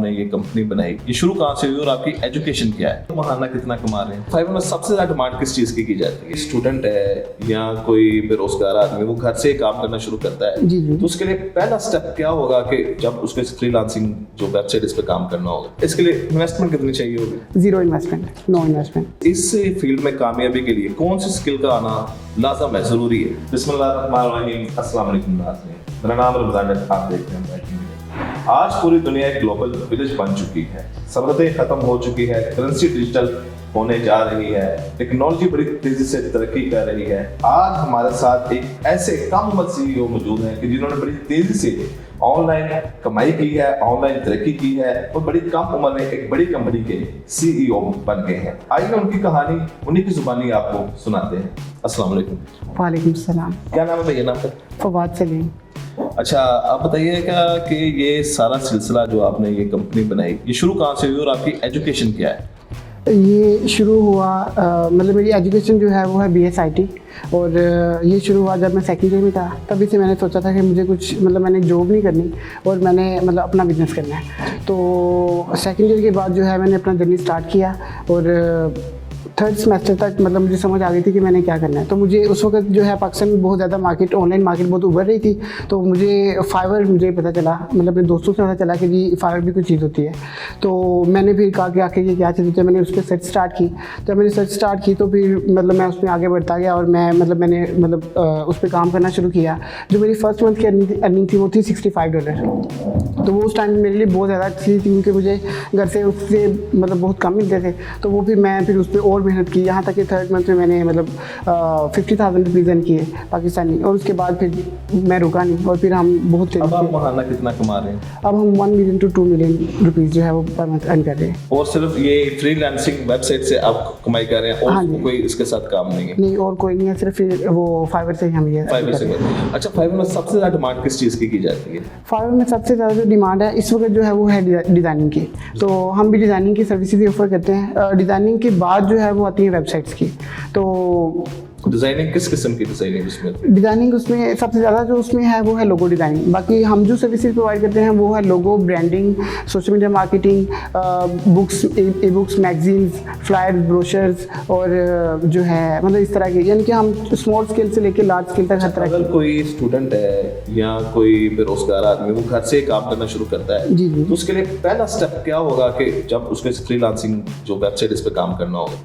आपने ये कंपनी बनाई, ये शुरू कहाँ से हुई और आपकी एजुकेशन क्या है, तो महाना कितना कमा रहे हैं? फाइवर में सबसे ज्यादा डिमांड किस चीज की जाती है? स्टूडेंट है या कोई बेरोजगार आदमी, वो घर से काम करना शुरू करता है, जी। तो उसके लिए पहला स्टेप क्या होगा कि जब उसके फ्रीलांसिंग जो वेबसाइट, इस पे काम करना होगा, इसके लिए इन्वेस्टमेंट कितनी चाहिए होगी? Zero investment, no investment. इस फील्ड में कामयाबी के लिए कौन सी स्किल का आना लाजम है, जरूरी है? बिस्मिल्लाहिर्रहमानिर्रहीम, अस्सलाम वालेकुम नाज़रीन, मेरा नाम रमजान है, आप देख रहे हैं। आज पूरी दुनिया एक ग्लोबल विलेज बन चुकी है, सरहदें खत्म हो चुकी है, करेंसी डिजिटल होने जा रही है, टेक्नोलॉजी बड़ी तेजी से तरक्की कर रही है। आज हमारे साथ एक ऐसे कम उम्र CEO मौजूद हैं कि जिन्होंने बड़ी तेजी से ऑनलाइन कमाई की है, ऑनलाइन तरक्की की है और बड़ी कम उम्र में एक बड़ी कंपनी के CEO बन गए हैं। आइए उनकी कहानी उन्हीं की जुबानी आपको सुनाते हैं। अस्सलाम वालेकुम। वालेकुम सलाम। क्या नाम है भैया? नाम पर फवाद सलीम। अच्छा, आप बताइएगा कि ये सारा सिलसिला जो आपने ये कंपनी बनाई, ये शुरू कहाँ से हुई और आपकी एजुकेशन क्या है? ये शुरू हुआ मतलब मेरी एजुकेशन जो है वो है BS IT, और ये शुरू हुआ जब मैं सेकेंड ईयर में था। तभी से मैंने सोचा था कि मुझे कुछ मतलब मैंने जॉब नहीं करनी और मैंने मतलब अपना बिजनेस करना है। तो सेकेंड ईयर के बाद जो है मैंने अपना जर्नी स्टार्ट किया और थर्ड सेमेस्टर तक मतलब मुझे समझ आ गई थी कि मैंने क्या करना है। तो मुझे उस वक्त जो है पाकिस्तान में बहुत ज़्यादा मार्केट, ऑनलाइन मार्केट बहुत उभर रही थी। तो मुझे फाइवर मुझे पता चला, मतलब अपने दोस्तों से पता चला कि जी फाइवर भी कुछ चीज़ होती है। तो मैंने फिर कहा कि आखिर ये क्या चीज़ होती है, मैंने उस पर सर्च स्टार्ट की। जब मैंने सर्च स्टार्ट की तो फिर मतलब मैं उसमें आगे बढ़ता गया और मैंने उस पर काम करना शुरू किया। जो मेरी फर्स्ट मंथ की अर्निंग थी वो थी $65। तो वो उस टाइम मेरे लिए बहुत ज़्यादा अच्छी थी क्योंकि मुझे घर से उससे मतलब बहुत कम मिलते थे। तो वो फिर उस पर और मेहनत की, यहाँ तक कि थर्ड मंथ में मैंने मतलब 50,000 रुपीज़ अर्न किए पाकिस्तानी। और उसके बाद फिर मैं रुका नहीं और फिर हम बहुत अब आप महाना कितना कमा रहे हैं? अब हम 1 मिलियन to 2 मिलियन रुपीज़ जो है वो पर मंथ अर्न कर रहे हैं। और सिर्फ ये फ्रीलांसिंग वेबसाइट से आप कमाई कर रहे हैं और हाँ जी। कोई इसके साथ काम नहीं है? नहीं, और कोई नहीं है, सिर्फ वो फाइवर से ही हम ये फाइवर से। अच्छा, फाइवर में सबसे ज़्यादा डिमांड किस चीज़ की जाती है? फाइवर में सबसे ज़्यादा जो डिमांड है इस वक्त जो है वो है डिज़ाइनिंग की। तो हम भी डिज़ाइनिंग की सर्विसेज भी ऑफर करते हैं। डिज़ाइनिंग के बाद जो है वो आती है वेबसाइट्स की। तो डिजाइनिंग किस किस्म की डिजाइनिंग उसमें? डिज़ाइनिंग उसमें सबसे ज़्यादा जो उसमें है वो है लोगो डिज़ाइनिंग। बाकी हम जो सर्विसेज प्रोवाइड करते हैं वो है logo, branding, social media marketing, books, e books, magazines, flyers, brochures और जो है मतलब इस तरह के, यानी कि हम स्मॉल स्केल से लेकर लार्ज स्केल तक हर तरह अगर कोई स्टूडेंट है या कोई बेरोजगार आदमी, वो घर से काम करना शुरू करता है, जी। तो उसके लिए पहला स्टेप क्या होगा कि जब उसके फ्रीलांसिंग जो वेबसाइट, इस पे काम करना होगा?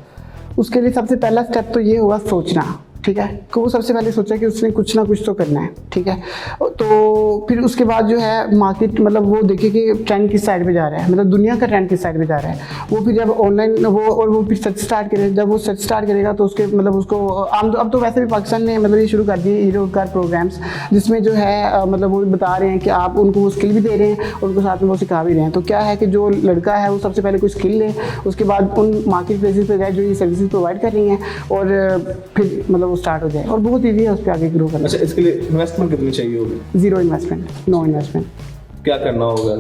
उसके लिए सबसे पहला स्टेप तो ये होगा सोचना, ठीक है। कि वो सबसे पहले सोचा कि उसने कुछ ना कुछ तो करना है, ठीक है। तो फिर उसके बाद जो है मार्केट मतलब वो देखे कि ट्रेंड किस साइड पे जा रहा है, मतलब दुनिया का ट्रेंड किस साइड पे जा रहा है। वो फिर जब ऑनलाइन वो फिर सर्च स्टार्ट करे, जब वो सर्च स्टार्ट करेगा तो उसके मतलब उसको अब तो वैसे भी पाकिस्तान ने मतलब ये शुरू कर दिए ई रोजगार प्रोग्राम्स, जिसमें जो है मतलब वो बता रहे हैं कि आप उनको वो स्किल भी दे रहे हैं और उनको साथ में वो सिखा भी रहे हैं। तो क्या है कि जो लड़का है वो सबसे पहले कोई स्किल ले, उसके बाद उन मार्केट प्लेसेस पे जाए जो ये सर्विसेज प्रोवाइड कर रही हैं और फिर मतलब वो स्टार्ट हो जाए। और बहुत ईजी है उस पर आगे ग्रो करना। अच्छा, इसके लिए इन्वेस्टमेंट कितनी चाहिए होगी? Zero investment, no investment. क्या करना होगा?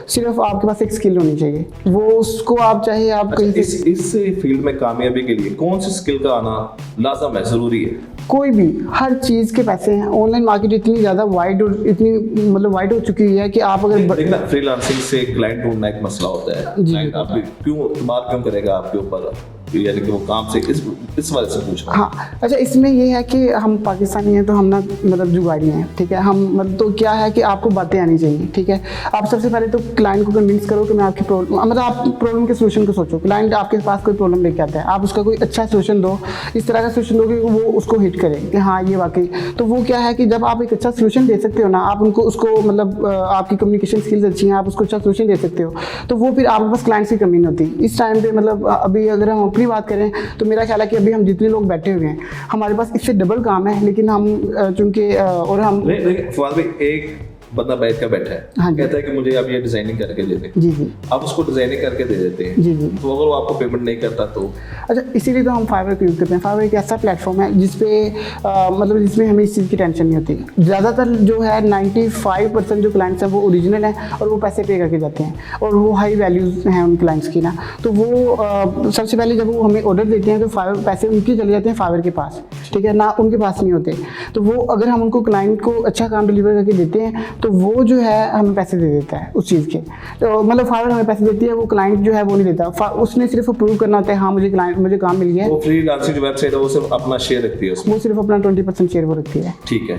सिर्फ आपके पास एक स्किल होनी चाहिए, वो उसको आप चाहे आप अच्छा, कहीं से इस फील्ड में कामयाबी के लिए कौन सी स्किल का आना लाजम है, जरूरी है? कोई भी, हर चीज़ के पैसे हैं। ऑनलाइन मार्केट इतनी ज़्यादा वाइड और इतनी मतलब वाइड हो चुकी है कि आप अगर देखना, फ्रीलांसिंग से क्लाइंट ढूंढना एक मसला होता है। क्लाइंट आप क्यों करेगा आपके ऊपर, यानी कि वो काम से इस वजह से पूछ रहा हूं। हाँ, अच्छा, इसमें ये है कि हम पाकिस्तानी हैं तो हम ना मतलब जुगाड़ी हैं, ठीक है। हम मतलब तो क्या है कि आपको बातें आनी चाहिए, ठीक है। आप सबसे पहले तो क्लाइंट को कन्विंस करो कि मैं आपकी प्रॉब्लम, मतलब आप प्रॉब्लम के सोल्यूशन को सोचो। क्लाइंट आपके पास कोई प्रॉब्लम लेके आता है, आप उसका कोई अच्छा सोल्यूशन दो, इस तरह का सोल्यूशन दो कि वो उसको हिट करे कि हाँ ये वाकई। तो वो क्या है कि जब आप एक अच्छा सोल्यूशन दे सकते हो ना, आप उसको मतलब आपकी कम्युनिकेशन स्किल्स अच्छी हैं, आप उसको अच्छा सोल्यूशन दे सकते हो, तो वो फिर आपके पास क्लाइंट्स की कमी नहीं होती। इस टाइम पे मतलब अभी अगर हम अपनी बात करें तो मेरा ख्याल है कि अभी हम जितने लोग बैठे हुए हैं हमारे पास इससे डबल काम है, लेकिन हम चूंकि और हम फवाद भाई, एक बंदा बैठ कर बैठा है, हाँ कहता है कि मुझे आप ये डिजाइनिंग करके दे दें, जी। आप उसको डिजाइनिंग करके दे देते हैं, जी। तो अगर वो आपको पेमेंट नहीं करता तो? अच्छा, इसीलिए तो हम फाइवर को यूज़ करते हैं। फाइवर एक ऐसा प्लेटफॉर्म है जिसमें हमें इस चीज़ की टेंशन नहीं होती। ज़्यादातर जो है 95% जो क्लाइंट्स हैं वो ओरिजिनल हैं और वो पैसे पे करके जाते हैं और वो हाई वैल्यूज़ हैं उन क्लाइंट्स की ना। तो वो सबसे पहले जब वो हमें ऑर्डर देते हैं तो फाइवर पैसे उनके चले जाते हैं फाइवर के पास, ठीक है ना, उनके पास नहीं होते। तो वो अगर हम उनको क्लाइंट को अच्छा काम डिलीवर करके देते हैं तो वो जो है हमें पैसे दे देता है उस चीज़ के। तो मतलब फाइवर हमें पैसे देती है, वो क्लाइंट जो है वो नहीं देता। उसने सिर्फ अप्रूव करना होता है, हाँ मुझे काम मिल गया है। वो फ्रीलांसिंग जो वेबसाइट है वो सिर्फ अपना शेयर रखती है उसमें? वो सिर्फ अपना 20% शेयर वो रखती है। ठीक है।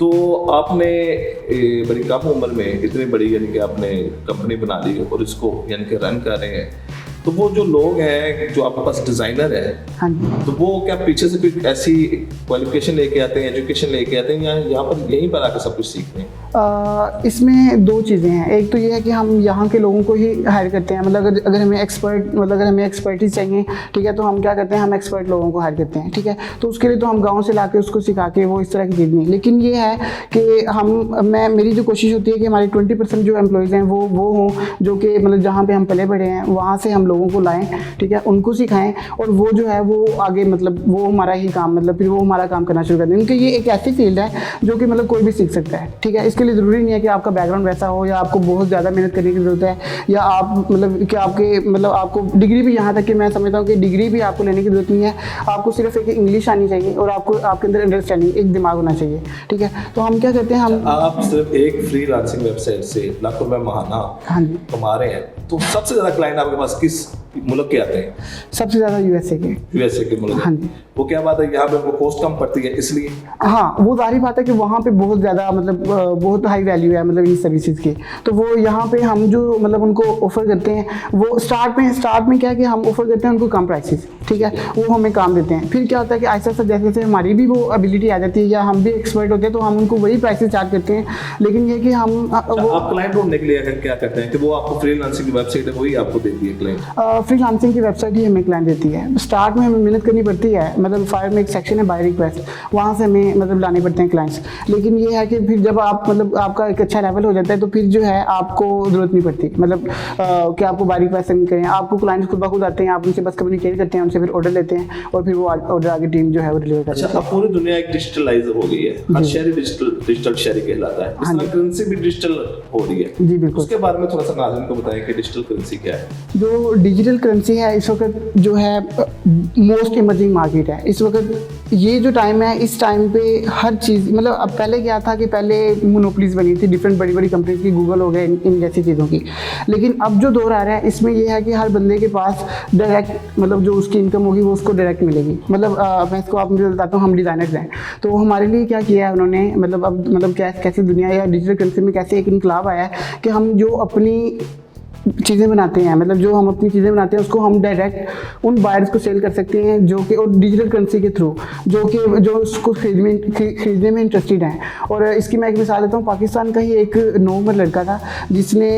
तो आपने बड़ी कम उम्र में इतनी बड़ी यानी कि आपने कंपनी बना ली और इसको यानी कि रन कर रहे हैं, तो वो जो लोग हैं जो आपके पास डिज़ाइनर है, हाँ जी, तो वो क्या पीछे से कोई ऐसी क्वालिफिकेशन लेके आते हैं, एजुकेशन लेके आते हैं, या यहाँ पर यहीं पर आकर सब कुछ सीखते हैं? इसमें दो चीज़ें हैं। एक तो ये है कि हम यहाँ के लोगों को ही हायर करते हैं। मतलब अगर हमें एक्सपर्टीज चाहिए, ठीक है, तो हम क्या करते हैं, हम एक्सपर्ट लोगों को हायर करते हैं, ठीक है। तो उसके लिए तो हम गाँव से ला के उसको सिखा के वो इस तरह की चीज़ नहीं। लेकिन ये है कि मेरी जो कोशिश होती है कि हमारे 20% जो एम्प्लॉयज़ हैं वो हों जो कि मतलब जहाँ पे हम पले बढ़े हैं वहाँ से हम लोगों को लाएं, ठीक है, उनको सिखाएं, और वो जो है वो आगे मतलब वो हमारा ही काम मतलब फिर वो हमारा काम करना शुरू कर दें। क्योंकि ये एक ऐसी फील्ड है जो कि मतलब कोई भी सीख सकता है, ठीक है। इसके लिए ज़रूरी नहीं है कि आपका बैकग्राउंड वैसा हो या आपको बहुत ज़्यादा मेहनत करने की ज़रूरत है, या आप मतलब कि आपको डिग्री भी, यहाँ तक कि मैं समझता हूँ कि डिग्री भी आपको लेने की ज़रूरत नहीं है। आपको सिर्फ एक इंग्लिश आनी चाहिए और आपके अंदर अंडरस्टैंडिंग, एक दिमाग होना चाहिए, ठीक है। तो हम क्या करते हैं, आप सिर्फ एक फ्रीलांसिंग वेबसाइट से लाखों रुपए महाना हाँ जी कमा रहे हैं, तो सबसे ज़्यादा क्लाइंट आपके पास किस मुल्क के आते हैं? सबसे ज़्यादा यूएसए के मुल्क। हाँ जी। वो क्या बात है, यहाँ पे उनको कॉस्ट कम पड़ती है इसलिए? हाँ, वो जाहिर बात है कि वहाँ पे बहुत ज़्यादा मतलब बहुत हाई वैल्यू है मतलब इन सर्विसेज की। तो वो यहाँ पे हम जो मतलब उनको ऑफ़र करते हैं, वो स्टार्ट में क्या है कि हम ऑफ़र करते हैं उनको कम प्राइसेस, ठीक है, वो हमें काम देते हैं। फिर क्या होता है कि ऐसा जैसे जैसे हमारी भी वो एबिलिटी आ जाती है या हम भी एक्सपर्ट होते हैं तो हम उनको वही प्राइसेस चार्ज करते हैं। लेकिन ये कि हम आप क्लाइंट ढूंढने के लिए क्या करते हैं कि वो आपको फ्रीलांसिंग की वेबसाइट है वही आपको देती है क्लाइंट? फ्रीलांसिंग की वेबसाइट ही हमें क्लाइंट देती है। स्टार्ट में हमें मेहनत करनी पड़ती है, मतलब फायर में एक सेक्शन है बाय रिक्वेस्ट, वहाँ से हमें मतलब लाने पड़ते हैं क्लाइंट्स। लेकिन ये है कि फिर जब आप मतलब आपका एक अच्छा लेवल हो जाता है तो फिर जो है आपको ज़रूरत नहीं पड़ती मतलब कि आपको बाय रिक्वेस्ट सेंड करें। आपको क्लाइंट्स खुद ब खुद आते हैं, आप उनसे बस कम्युनिकेट करते हैं, उनसे फिर ऑर्डर लेते हैं और फिर वो ऑर्डर आगे टीम जो है वो डिलीवर करती है। अच्छा, अब पूरी दुनिया एक डिजिटलाइज हो गई है, हर शहर डिजिटल शहर कहलाता है, इस तरह करेंसी भी डिजिटल हो रही है। जी बिल्कुल। उसके बारे में थोड़ा सा नाज़रीन को बताएं कि डिजिटल करेंसी क्या है? जो डिजिटल करेंसी है इस वक्त जो है मोस्ट इमर्जिंग मार्केट है इस वक्त। ये जो टाइम है, इस टाइम पे हर चीज़ मतलब अब पहले क्या था कि पहले मोनोपोलीज बनी थी डिफरेंट बड़ी बड़ी कंपनीज की, गूगल हो गए इन जैसी चीज़ों की। लेकिन अब जो दौर आ रहा है इसमें ये है कि हर बंदे के पास डायरेक्ट मतलब जो उसकी इनकम होगी वो उसको डायरेक्ट मिलेगी। मतलब मैं इसको आप मुझे बताता हूँ, हम डिज़ाइनर्स हैं तो हमारे लिए क्या किया है उन्होंने, मतलब अब मतलब कैसे दुनिया या डिजिटल करेंसी में कैसे एक इनकलाब आया है कि हम जो अपनी चीज़ें बनाते हैं, मतलब जो हम अपनी चीज़ें बनाते हैं उसको हम डायरेक्ट उन बायर्स को सेल कर सकते हैं जो कि और डिजिटल करेंसी के थ्रू जो उसको खरीदने में इंटरेस्टेड हैं। और इसकी मैं एक मिसाल देता हूँ, पाकिस्तान का ही एक नॉर्मल लड़का था जिसने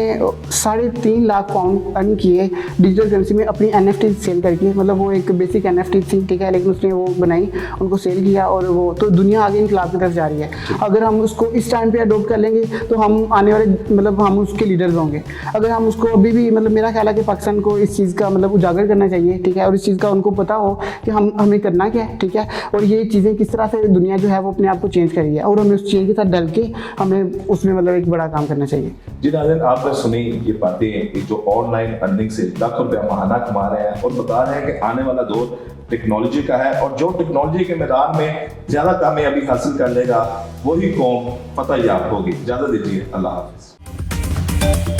3.5 लाख पाउंड अर्न किए डिजिटल करेंसी में अपनी NFT सेल करके। मतलब वो एक बेसिक NFT थी, ठीक है, लेकिन उसने वो बनाई, उनको सेल किया और वो तो दुनिया आगे इनकलाब की तरफ जा रही है। अगर हम उसको इस टाइम पे अडोप्ट कर लेंगे तो हम आने वाले मतलब हम उसके लीडर्स होंगे। अगर हम उसको अभी भी मतलब मेरा ख्याल है कि पाकिस्तान को इस चीज़ का मतलब उजागर करना चाहिए, ठीक है, और इस चीज़ का उनको पता हो कि हमें करना क्या है, ठीक है, और ये चीज़ें किस तरह से दुनिया जो है वो अपने आप को चेंज कर रही है और हमें उस चेंज के साथ डल के हमें उसमें मतलब एक बड़ा काम करना चाहिए। जी नाज़रीन, आपने सुनी ये बातें जो ऑनलाइन अर्निंग से लाखों रुपया महाना कमा रहे हैं और बता रहे हैं कि आने वाला दौर टेक्नोलॉजी का है और जो टेक्नोलॉजी के मैदान में ज़्यादा कामयाबी हासिल कर लेगा वही कौम फतह याब होगी। इजाज़त दीजिए, अल्लाह हाफ़िज़।